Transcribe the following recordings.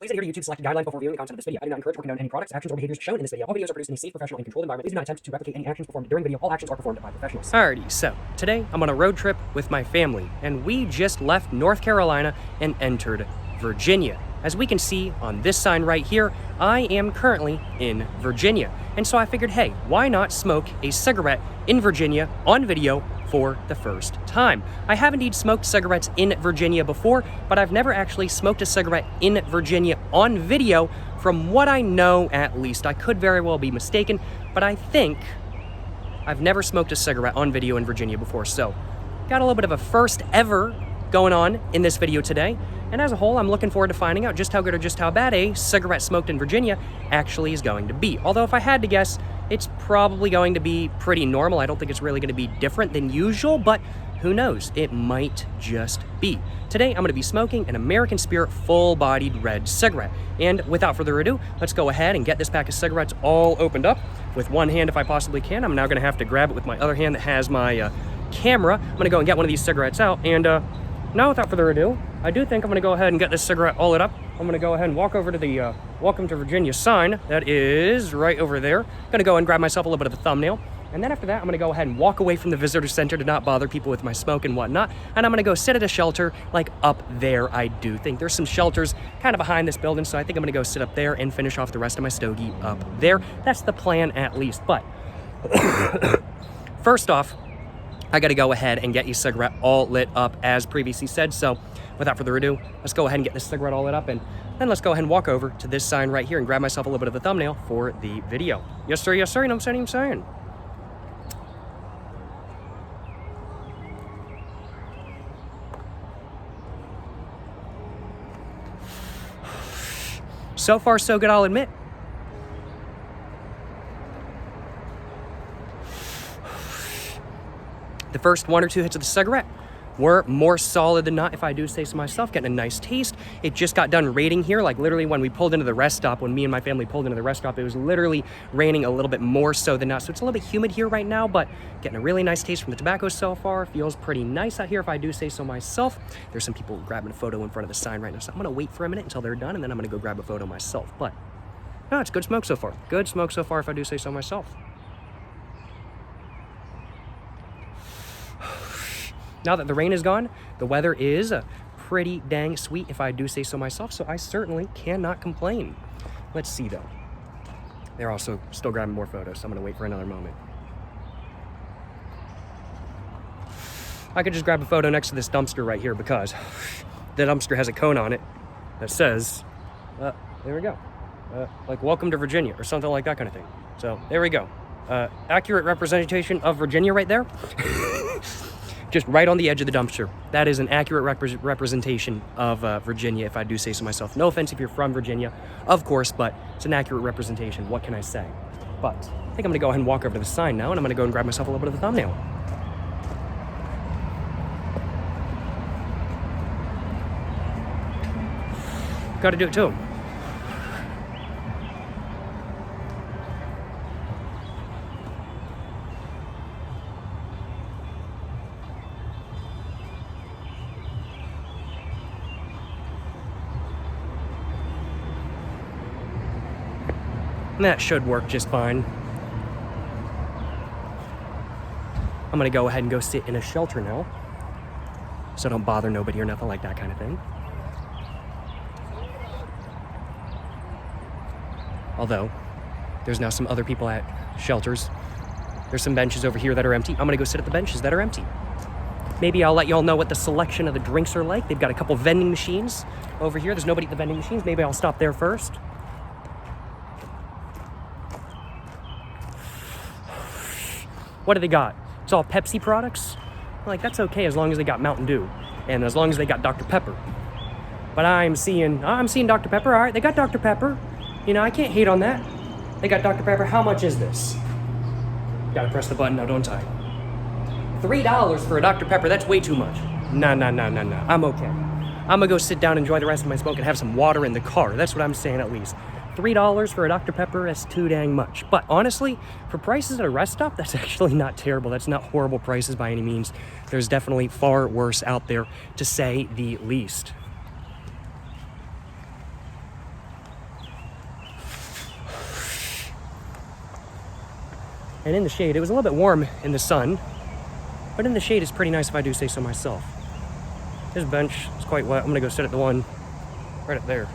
Please adhere to YouTube's selected guidelines before viewing the content of this video. I do not encourage or condone any products, actions, or behaviors shown in this video. All videos are produced in a safe, professional, and controlled environment. Please do not attempt to replicate any actions performed during video. All actions are performed by professionals. Alrighty, so today I'm on a road trip with my family, and we just left North Carolina and entered Virginia. As we can see on this sign right here, I am currently in Virginia. And so I figured, hey, why not smoke a cigarette in Virginia on video for the first time? I have indeed smoked cigarettes in Virginia before, but I've never actually smoked a cigarette in Virginia on video, from what I know at least. I could very well be mistaken, but I think I've never smoked a cigarette on video in Virginia before. So got a little bit of a first ever going on in this video today. And as a whole, I'm looking forward to finding out just how good or just how bad a cigarette smoked in Virginia actually is going to be. Although if I had to guess, it's probably going to be pretty normal. I don't think it's really going to be different than usual, but who knows? It might just be. Today, I'm going to be smoking an American Spirit full-bodied red cigarette. And without further ado, let's go ahead and get this pack of cigarettes all opened up with one hand if I possibly can. I'm now going to have to grab it with my other hand that has my camera. I'm going to go and get one of these cigarettes out, and now without further ado, I do think I'm going to go ahead and get this cigarette all lit up. I'm going to go ahead and walk over to the Welcome to Virginia sign that is right over there. I'm going to go and grab myself a little bit of a thumbnail. And then after that, I'm going to go ahead and walk away from the visitor center to not bother people with my smoke and whatnot. And I'm going to go sit at a shelter like up there. I do think there's some shelters kind of behind this building, so I think I'm going to go sit up there and finish off the rest of my stogie up there. That's the plan at least. But first off, I got to go ahead and get your cigarette all lit up as previously said. So without further ado, let's go ahead and get this cigarette all lit up, and then let's go ahead and walk over to this sign right here and grab myself a little bit of a thumbnail for the video. Yes, sir. Yes, sir. You know what I'm saying? So far, so good, I'll admit. The first one or two hits of the cigarette were more solid than not, if I do say so myself, getting a nice taste. It just got done raining here, like literally when we pulled into the rest stop, when me and my family pulled into the rest stop, it was literally raining a little bit more so than not. So it's a little bit humid here right now, but getting a really nice taste from the tobacco so far. Feels pretty nice out here, if I do say so myself. There's some people grabbing a photo in front of the sign right now, so I'm gonna wait for a minute until they're done, and then I'm gonna go grab a photo myself. But no, it's good smoke so far. Good smoke so far, if I do say so myself. Now that the rain is gone, the weather is pretty dang sweet, if I do say so myself, so I certainly cannot complain. Let's see, though. They're also still grabbing more photos, so I'm going to wait for another moment. I could just grab a photo next to this dumpster right here, because the dumpster has a cone on it that says, there we go, like, welcome to Virginia, or something like that kind of thing. So, there we go. Accurate representation of Virginia right there. Just right on the edge of the dumpster. That is an accurate representation of Virginia, if I do say so myself. No offense if you're from Virginia, of course, but it's an accurate representation. What can I say? But I think I'm gonna go ahead and walk over to the sign now, and I'm gonna go and grab myself a little bit of a thumbnail. Gotta do it too. And that should work just fine. I'm gonna go ahead and go sit in a shelter now, so don't bother nobody or nothing like that kind of thing. Although, there's now some other people at shelters. There's some benches over here that are empty. I'm gonna go sit at the benches that are empty. Maybe I'll let y'all know what the selection of the drinks are like. They've got a couple vending machines over here. There's nobody at the vending machines. Maybe I'll stop there first. What do they got? It's all Pepsi products? Like, that's okay as long as they got Mountain Dew and as long as they got Dr. Pepper. But I'm seeing Dr. Pepper. All right, they got Dr. Pepper. You know, I can't hate on that. They got Dr. Pepper. How much is this? Gotta press the button now, don't I? $3 for a Dr. Pepper, that's way too much. Nah. I'm okay. I'm gonna go sit down, enjoy the rest of my smoke, and have some water in the car. That's what I'm saying, at least. $3 for a Dr. Pepper, that's too dang much. But honestly, for prices at a rest stop, that's actually not terrible. That's not horrible prices by any means. There's definitely far worse out there, to say the least. And in the shade, it was a little bit warm in the sun, but in the shade it's pretty nice if I do say so myself. This bench is quite wet. I'm gonna go sit at the one right up there.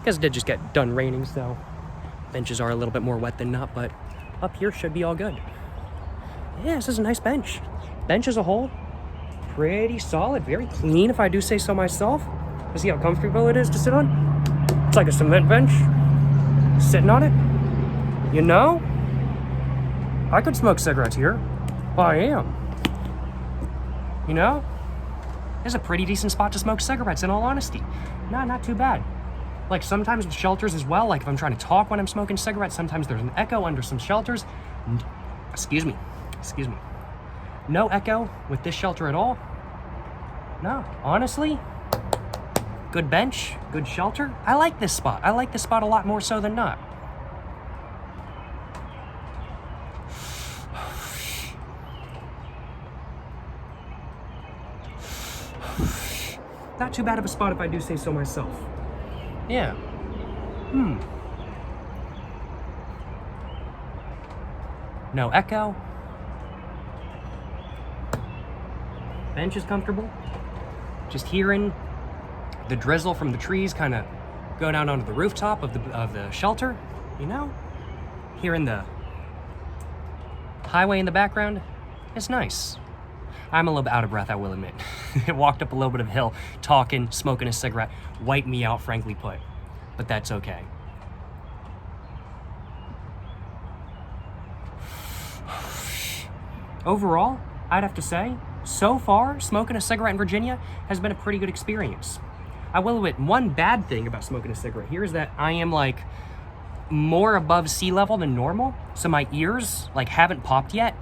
Guess it did just get done raining, so benches are a little bit more wet than not, but up here should be all good. Yeah, this is a nice bench. Bench as a whole, pretty solid, very clean if I do say so myself. You see how comfortable it is to sit on? It's like a cement bench. Sitting on it. You know, I could smoke cigarettes here. I am. You know, it's a pretty decent spot to smoke cigarettes, in all honesty. Not too bad. Like sometimes with shelters as well, like if I'm trying to talk when I'm smoking cigarettes, sometimes there's an echo under some shelters. Excuse me. No echo with this shelter at all. No, honestly, good bench, good shelter. I like this spot. I like this spot a lot more so than not. Not too bad of a spot if I do say so myself. Yeah. No echo. Bench is comfortable. Just hearing the drizzle from the trees kind of go down onto the rooftop of the shelter, you know? Hearing the highway in the background. It's nice. I'm a little bit out of breath, I will admit. Walked up a little bit of a hill, talking, smoking a cigarette, wiped me out, frankly put. But that's okay. Overall, I'd have to say, so far, smoking a cigarette in Virginia has been a pretty good experience. I will admit, one bad thing about smoking a cigarette here is that I am like more above sea level than normal, so my ears like haven't popped yet.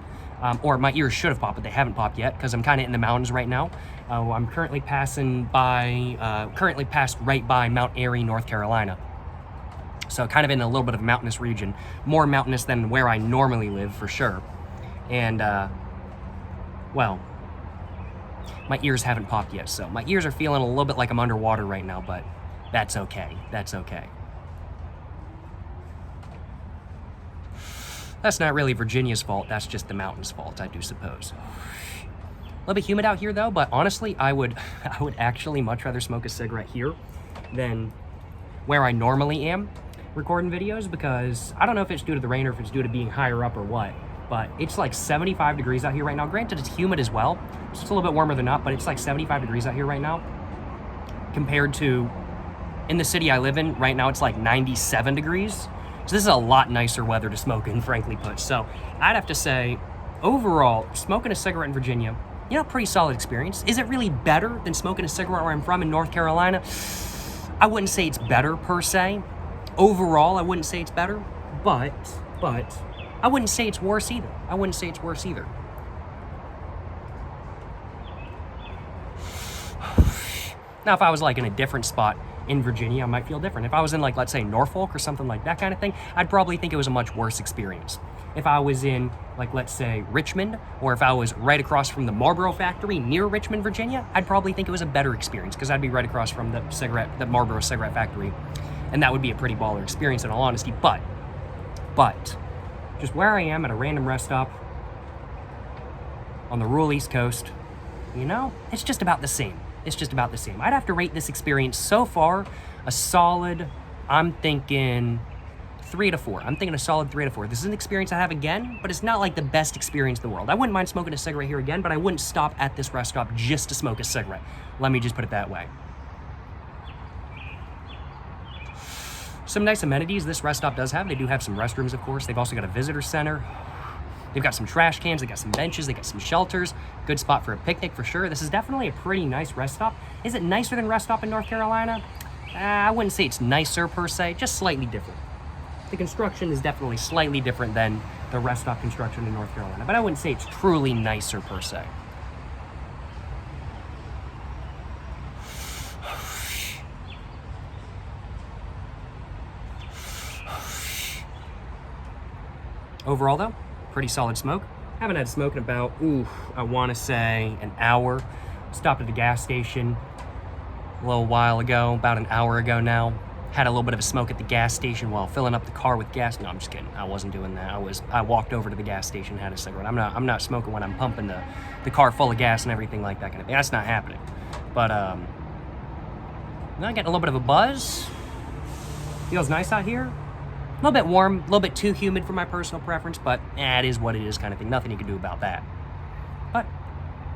Or my ears should have popped, but they haven't popped yet because I'm kind of in the mountains right now. I'm currently passed right by Mount Airy, North Carolina. So kind of in a little bit of a mountainous region, more mountainous than where I normally live for sure. And well, my ears haven't popped yet, so my ears are feeling a little bit like I'm underwater right now, but that's okay. That's okay. That's not really Virginia's fault, that's just the mountain's fault, I do suppose. A little bit humid out here though, but honestly, I would actually much rather smoke a cigarette here than where I normally am recording videos, because I don't know if it's due to the rain or if it's due to being higher up or what, but it's like 75 degrees out here right now. Granted, it's humid as well, so it's a little bit warmer than not, but it's like 75 degrees out here right now. Compared to in the city I live in, right now it's like 97 degrees. So this is a lot nicer weather to smoke in, frankly put. So I'd have to say, overall, smoking a cigarette in Virginia, you know, pretty solid experience. Is it really better than smoking a cigarette where I'm from in North Carolina? I wouldn't say it's better per se. Overall, I wouldn't say it's better, but I wouldn't say it's worse either. Now, if I was like in a different spot in Virginia, I might feel different. If I was in like, let's say Norfolk or something like that kind of thing, I'd probably think it was a much worse experience. If I was in like, let's say Richmond, or if I was right across from the Marlboro factory near Richmond, Virginia, I'd probably think it was a better experience because I'd be right across from the Marlboro cigarette factory. And that would be a pretty baller experience in all honesty. But just where I am at a random rest stop on the rural East Coast, you know, it's just about the same. I'd have to rate this experience so far a solid, I'm thinking 3 to 4. I'm thinking a solid 3 to 4. This is an experience I have again, but it's not like the best experience in the world. I wouldn't mind smoking a cigarette here again, but I wouldn't stop at this rest stop just to smoke a cigarette. Let me just put it that way. Some nice amenities this rest stop does have. They do have some restrooms, of course. They've also got a visitor center. They've got some trash cans, they got some benches, they got some shelters. Good spot for a picnic for sure. This is definitely a pretty nice rest stop. Is it nicer than rest stop in North Carolina? I wouldn't say it's nicer per se, just slightly different. The construction is definitely slightly different than the rest stop construction in North Carolina, but I wouldn't say it's truly nicer per se. Overall though, pretty solid smoke. Haven't had smoke in about, I want to say an hour. Stopped at the gas station, a little while ago, about an hour ago now. Had a little bit of a smoke at the gas station while filling up the car with gas. No, I'm just kidding. I wasn't doing that. I walked over to the gas station, had a cigarette. I'm not smoking when I'm pumping the car full of gas and everything like that kind of thing. That's not happening. But I'm getting a little bit of a buzz. Feels nice out here. A little bit warm, a little bit too humid for my personal preference, but it is what it is kind of thing. Nothing you can do about that. But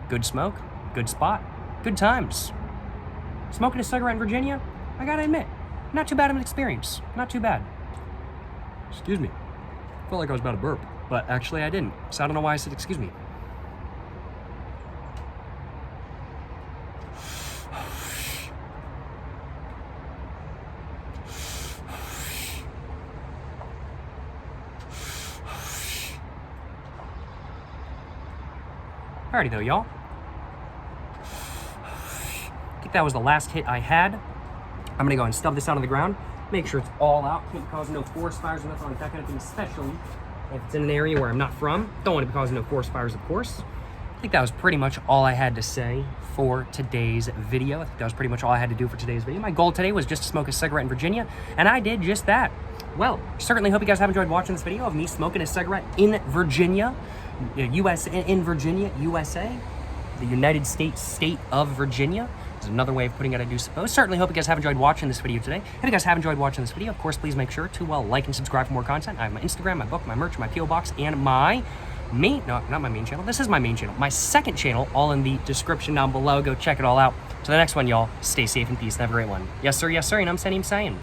good smoke, good spot, good times. Smoking a cigarette in Virginia, I gotta admit, not too bad of an experience. Not too bad. Excuse me. Felt like I was about to burp, but actually I didn't. So I don't know why I said excuse me. Alrighty though, y'all. I think that was the last hit I had. I'm gonna go and stub this out on the ground, make sure it's all out, can't cause no forest fires or nothing like that kind of thing, especially if it's in an area where I'm not from. Don't want to be causing no forest fires, of course. I think that was pretty much all I had to say for today's video. I think that was pretty much all I had to do for today's video. My goal today was just to smoke a cigarette in Virginia, and I did just that. Well, certainly hope you guys have enjoyed watching this video of me smoking a cigarette in Virginia, in Virginia, USA, the United States state of Virginia. Is another way of putting it, I do suppose. Certainly hope you guys have enjoyed watching this video today. If you guys have enjoyed watching this video, of course, please make sure to like and subscribe for more content. I have my Instagram, my book, my merch, my P.O. box, and my main, no, not my main channel. This is my main channel. My second channel, all in the description down below. Go check it all out. To the next one, y'all. Stay safe and peace and have a great one. Yes, sir, and I'm saying.